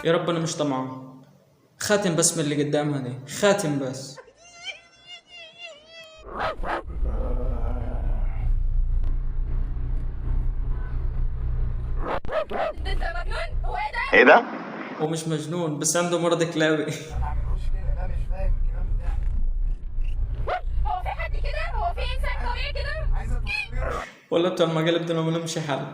يا رب انا مش طمعان، خاتم بس من اللي قدامها دي، خاتم بس. انت مجنون؟ هو ايه ده؟ ايه ده؟ هو مش مجنون بس عنده مرض كلاوي. هو في حد كده؟ هو في انسان طبيعي كده؟ ولا بتوع المقالب دول ما لهمش حل.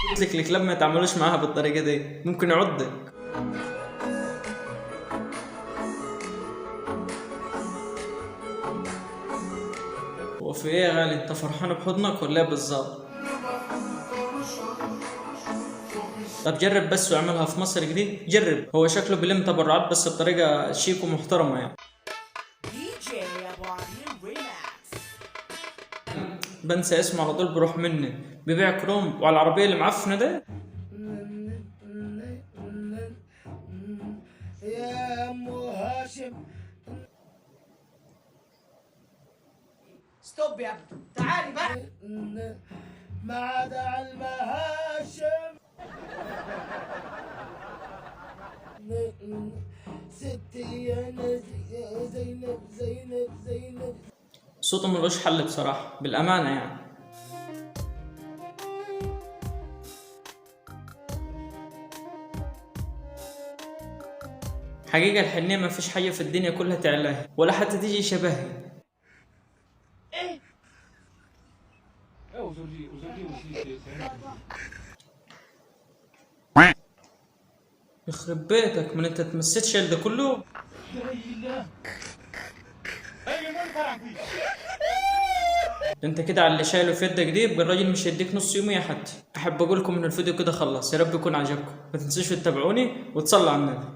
قلت لك الكلاب ما يتعاملوش معاها بالطريقه دي، ممكن يعضك. هو في ايه يا غالي، انت فرحان بحضنك ولا ايه بالظبط؟ طب جرب بس واعملها في مصر جديد، جرب. هو شكله بيلم تبرعات بس بطريقه شيك ومحترمه يعني. بنسى اسمه على طول بروح مني، بيبيع كروم وعلى العربيه اللي معفنه ده. يا ام هاشم. ستوب يا ابني، تعالي بقى. ما عدا على المهاشم. ستي يا زينب زينب زينب. صوته ملوش حل بصراحه بالامانه يعني. حقيقة الحنية ما فيش حاجة في الدنيا كلها تعلاها ولا حتى تيجي شبهي. يخرب بيتك، من انت تمسيتش ده كله. انت كده على اللي شايله في يدك دي يبقى الراجل مش هيديك نص يوم يا حد. احب اقول لكم ان الفيديو كده خلص، يا رب يكون عجبكم. ما تنسوش تتابعوني وتصلوا على النبي.